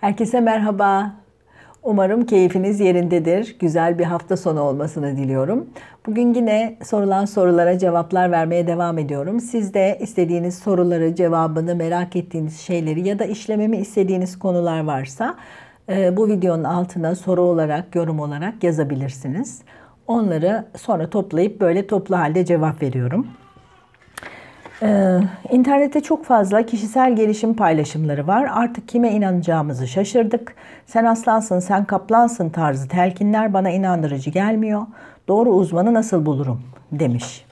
Herkese merhaba. Umarım keyfiniz yerindedir. Güzel bir hafta sonu olmasını diliyorum. Bugün yine sorulan sorulara cevaplar vermeye devam ediyorum. Siz de istediğiniz soruları, cevabını, merak ettiğiniz şeyleri ya da işlememi istediğiniz konular varsa bu videonun altına soru olarak, yorum olarak yazabilirsiniz. Onları sonra toplayıp böyle toplu halde cevap veriyorum. İnternette çok fazla kişisel gelişim paylaşımları var. Artık kime inanacağımızı şaşırdık. Sen aslansın, sen kaplansın tarzı telkinler bana inandırıcı gelmiyor. Doğru uzmanı nasıl bulurum demiş.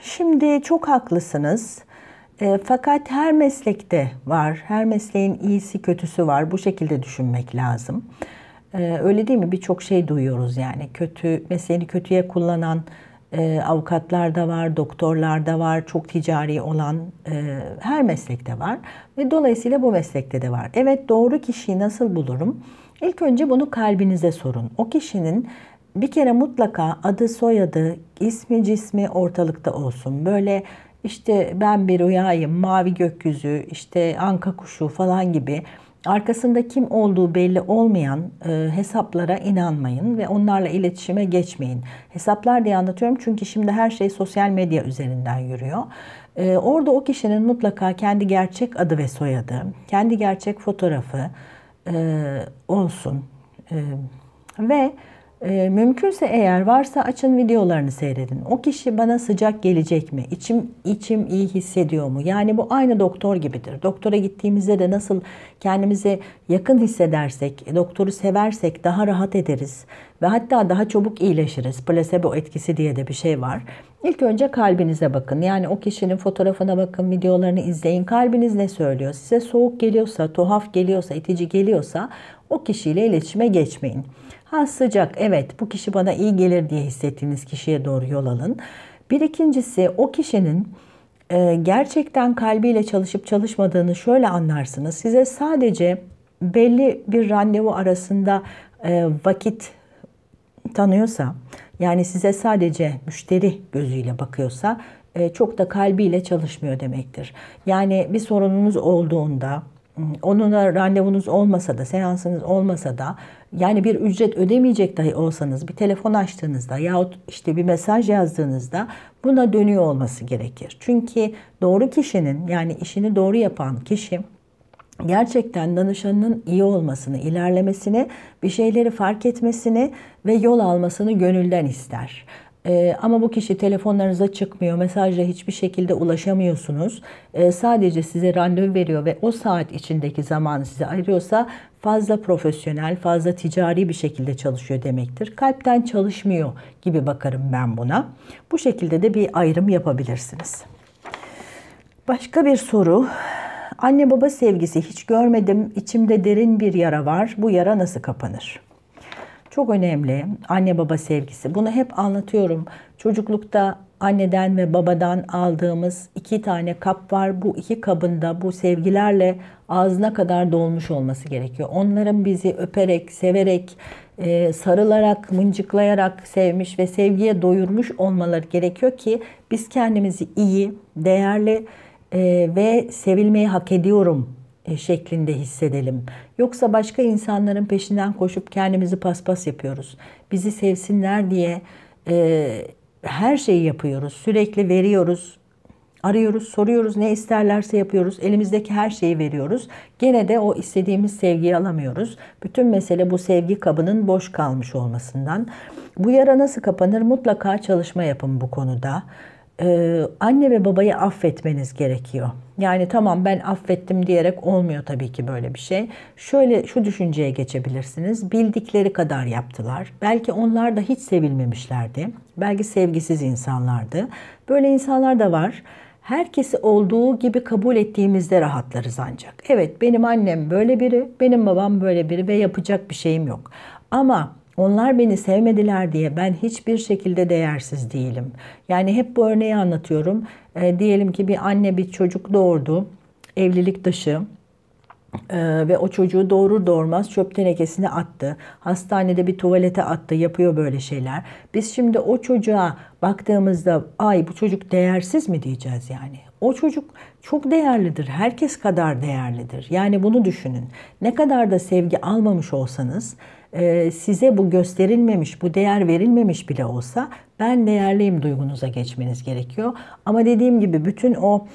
Şimdi çok haklısınız. Fakat her meslekte var. Her mesleğin iyisi kötüsü var. Bu şekilde düşünmek lazım. Öyle değil mi? Birçok şey duyuyoruz yani. Mesleğini kötüye kullanan avukatlar da var, doktorlar da var, çok ticari olan her meslekte var. Ve dolayısıyla bu meslekte de var. Evet, doğru kişiyi nasıl bulurum? İlk önce bunu kalbinize sorun. O kişinin bir kere mutlaka adı, soyadı, ismi, cismi ortalıkta olsun. Böyle işte ben bir rüyayım, mavi gökyüzü, işte anka kuşu falan gibi arkasında kim olduğu belli olmayan hesaplara inanmayın ve onlarla iletişime geçmeyin. Hesaplar diye anlatıyorum çünkü şimdi her şey sosyal medya üzerinden yürüyor. Orada o kişinin mutlaka kendi gerçek adı ve soyadı, kendi gerçek fotoğrafı olsun. Ve mümkünse eğer varsa açın videolarını seyredin. O kişi bana sıcak gelecek mi? İçim iyi hissediyor mu? Yani bu aynı doktor gibidir. Doktora gittiğimizde de nasıl kendimizi yakın hissedersek, doktoru seversek daha rahat ederiz. Ve hatta daha çabuk iyileşiriz. Plasebo etkisi diye de bir şey var. İlk önce kalbinize bakın. Yani o kişinin fotoğrafına bakın, videolarını izleyin. Kalbiniz ne söylüyor? Size soğuk geliyorsa, tuhaf geliyorsa, itici geliyorsa o kişiyle iletişime geçmeyin. Ha, sıcak, evet, bu kişi bana iyi gelir diye hissettiğiniz kişiye doğru yol alın. Bir ikincisi, o kişinin gerçekten kalbiyle çalışıp çalışmadığını şöyle anlarsınız. Size sadece belli bir randevu arasında vakit tanıyorsa, yani size sadece müşteri gözüyle bakıyorsa çok da kalbiyle çalışmıyor demektir. Yani bir sorununuz olduğunda, onunla randevunuz olmasa da, seansınız olmasa da, yani bir ücret ödemeyecek dahi olsanız bir telefon açtığınızda yahut işte bir mesaj yazdığınızda buna dönüyor olması gerekir. Çünkü doğru kişinin, yani işini doğru yapan kişi gerçekten danışanının iyi olmasını, ilerlemesini, bir şeyleri fark etmesini ve yol almasını gönülden ister. Ama bu kişi telefonlarınıza çıkmıyor, mesajla hiçbir şekilde ulaşamıyorsunuz. Sadece size randevu veriyor ve o saat içindeki zamanı size ayırıyorsa fazla profesyonel, fazla ticari bir şekilde çalışıyor demektir. Kalpten çalışmıyor gibi bakarım ben buna. Bu şekilde de bir ayrım yapabilirsiniz. Başka bir soru. Anne baba sevgisi hiç görmedim. İçimde derin bir yara var. Bu yara nasıl kapanır? Çok önemli. Anne baba sevgisi. Bunu hep anlatıyorum. Çocuklukta anneden ve babadan aldığımız 2 tane kap var. Bu 2 kabın da bu sevgilerle ağzına kadar dolmuş olması gerekiyor. Onların bizi öperek, severek, sarılarak, mıncıklayarak sevmiş ve sevgiye doyurmuş olmaları gerekiyor ki biz kendimizi iyi, değerli ve sevilmeyi hak ediyorum şeklinde hissedelim. Yoksa başka insanların peşinden koşup kendimizi paspas yapıyoruz. Bizi sevsinler diye her şeyi yapıyoruz. Sürekli veriyoruz, arıyoruz, soruyoruz, ne isterlerse yapıyoruz. Elimizdeki her şeyi veriyoruz. Gene de o istediğimiz sevgiyi alamıyoruz. Bütün mesele bu sevgi kabının boş kalmış olmasından. Bu yara nasıl kapanır? Mutlaka çalışma yapın bu konuda. Anne ve babayı affetmeniz gerekiyor. Yani tamam ben affettim diyerek olmuyor tabii ki böyle bir şey. Şöyle şu düşünceye geçebilirsiniz. Bildikleri kadar yaptılar. Belki onlar da hiç sevilmemişlerdi. Belki sevgisiz insanlardı. Böyle insanlar da var. Herkesi olduğu gibi kabul ettiğimizde rahatlarız ancak. Evet, benim annem böyle biri, benim babam böyle biri ve yapacak bir şeyim yok. Ama onlar beni sevmediler diye ben hiçbir şekilde değersiz değilim. Yani hep bu örneği anlatıyorum. Diyelim ki bir anne bir çocuk doğurdu, evlilik dışı. Ve o çocuğu doğurur doğurmaz çöp tenekesine attı. Hastanede bir tuvalete attı. Yapıyor böyle şeyler. Biz şimdi o çocuğa baktığımızda ay bu çocuk değersiz mi diyeceğiz yani? O çocuk çok değerlidir. Herkes kadar değerlidir. Yani bunu düşünün. Ne kadar da sevgi almamış olsanız, size bu gösterilmemiş, bu değer verilmemiş bile olsa ben değerliyim duygunuza geçmeniz gerekiyor. Ama dediğim gibi bütün o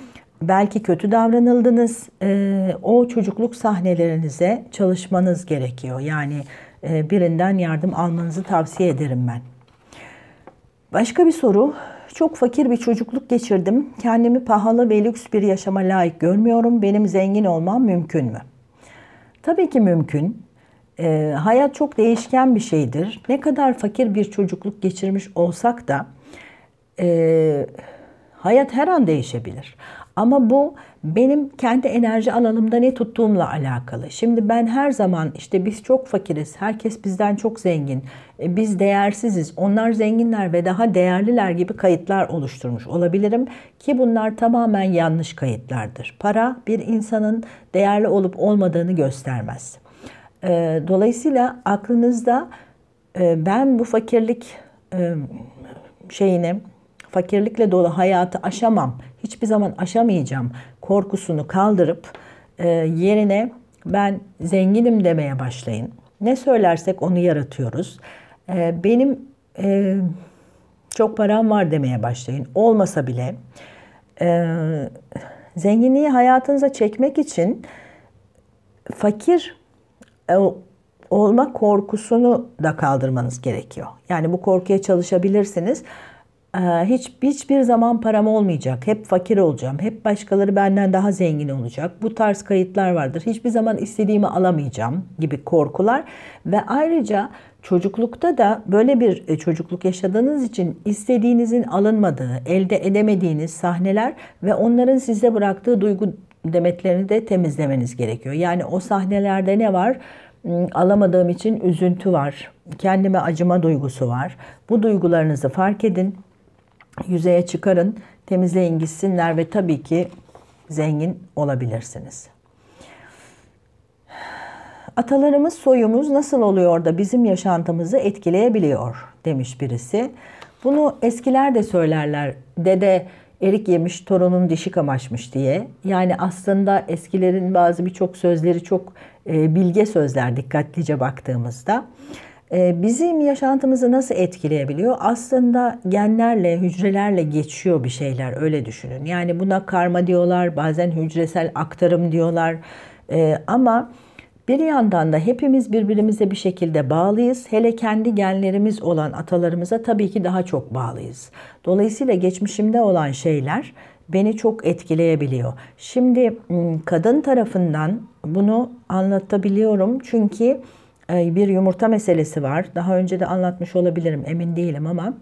belki kötü davranıldınız, o çocukluk sahnelerinize çalışmanız gerekiyor. Yani birinden yardım almanızı tavsiye ederim ben. Başka bir soru. Çok fakir bir çocukluk geçirdim. Kendimi pahalı ve lüks bir yaşama layık görmüyorum. Benim zengin olmam mümkün mü? Tabii ki mümkün. Hayat çok değişken bir şeydir. Ne kadar fakir bir çocukluk geçirmiş olsak da hayat her an değişebilir. Ama bu benim kendi enerji alanımda ne tuttuğumla alakalı. Şimdi ben her zaman işte biz çok fakiriz, herkes bizden çok zengin, biz değersiziz, onlar zenginler ve daha değerliler gibi kayıtlar oluşturmuş olabilirim. Ki bunlar tamamen yanlış kayıtlardır. Para bir insanın değerli olup olmadığını göstermez. Dolayısıyla aklınızda ben bu fakirlik fakirlikle dolu hayatı aşamam, hiçbir zaman aşamayacağım korkusunu kaldırıp yerine ben zenginim demeye başlayın. Ne söylersek onu yaratıyoruz. Benim çok param var demeye başlayın. Olmasa bile zenginliği hayatınıza çekmek için fakir olma korkusunu da kaldırmanız gerekiyor. Yani bu korkuya çalışabilirsiniz. Hiçbir zaman param olmayacak. Hep fakir olacağım. Hep başkaları benden daha zengin olacak. Bu tarz kayıtlar vardır. Hiçbir zaman istediğimi alamayacağım gibi korkular. Ve ayrıca çocuklukta da böyle bir çocukluk yaşadığınız için istediğinizin alınmadığı, elde edemediğiniz sahneler ve onların size bıraktığı duygu demetlerini de temizlemeniz gerekiyor. Yani o sahnelerde ne var? Alamadığım için üzüntü var. Kendime acıma duygusu var. Bu duygularınızı fark edin. Yüzeye çıkarın, temizleyin gitsinler ve tabii ki zengin olabilirsiniz. Atalarımız, soyumuz nasıl oluyor da bizim yaşantımızı etkileyebiliyor demiş birisi. Bunu eskiler de söylerler. Dede erik yemiş, torunun dişi kamaşmış diye. Yani aslında eskilerin birçok sözleri çok bilge sözler dikkatlice baktığımızda. Bizim yaşantımızı nasıl etkileyebiliyor? Aslında genlerle, hücrelerle geçiyor bir şeyler, öyle düşünün. Yani buna karma diyorlar, bazen hücresel aktarım diyorlar. Ama bir yandan da hepimiz birbirimize bir şekilde bağlıyız. Hele kendi genlerimiz olan atalarımıza tabii ki daha çok bağlıyız. Dolayısıyla geçmişimde olan şeyler beni çok etkileyebiliyor. Şimdi kadın tarafından bunu anlatabiliyorum çünkü bir yumurta meselesi var. Daha önce de anlatmış olabilirim, emin değilim ama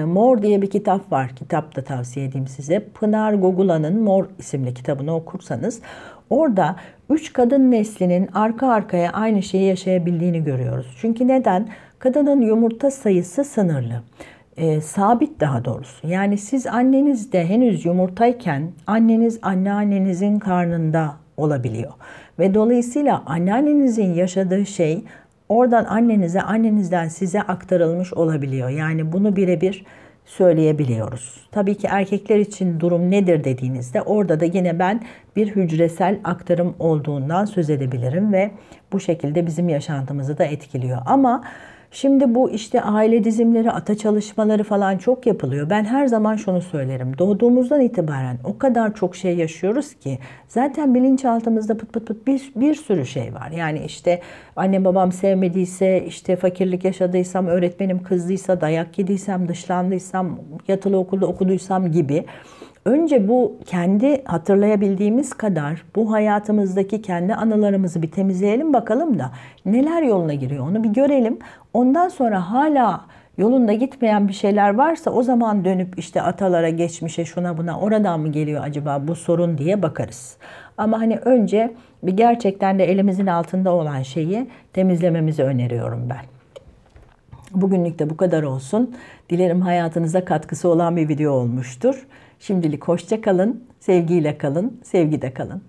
Mor diye bir kitap var. Kitap da tavsiye edeyim size. Pınar Gogula'nın Mor isimli kitabını okursanız orada 3 kadın neslinin arka arkaya aynı şeyi yaşayabildiğini görüyoruz. Çünkü neden? Kadının yumurta sayısı sınırlı. Sabit daha doğrusu. Yani siz annenizde henüz yumurtayken anneniz anneannenizin karnında olabiliyor. Ve dolayısıyla anneannenizin yaşadığı şey oradan annenize, annenizden size aktarılmış olabiliyor. Yani bunu birebir söyleyebiliyoruz. Tabii ki erkekler için durum nedir dediğinizde orada da yine ben bir hücresel aktarım olduğundan söz edebilirim ve bu şekilde bizim yaşantımızı da etkiliyor. Ama şimdi bu işte aile dizimleri, ata çalışmaları falan çok yapılıyor. Ben her zaman şunu söylerim. Doğduğumuzdan itibaren o kadar çok şey yaşıyoruz ki zaten bilinçaltımızda pıt pıt pıt bir sürü şey var. Yani işte annem babam sevmediyse, işte fakirlik yaşadıysam, öğretmenim kızdıysa, dayak yediysem, dışlandıysam, yatılı okulda okuduysam gibi. Önce bu kendi hatırlayabildiğimiz kadar bu hayatımızdaki kendi anılarımızı bir temizleyelim bakalım da neler yoluna giriyor onu bir görelim. Ondan sonra hala yolunda gitmeyen bir şeyler varsa o zaman dönüp işte atalara, geçmişe, şuna buna oradan mı geliyor acaba bu sorun diye bakarız. Ama hani önce bir gerçekten de elimizin altında olan şeyi temizlememizi öneriyorum ben. Bugünlük de bu kadar olsun. Dilerim hayatınıza katkısı olan bir video olmuştur. Şimdilik hoşça kalın, sevgiyle kalın, sevgide kalın.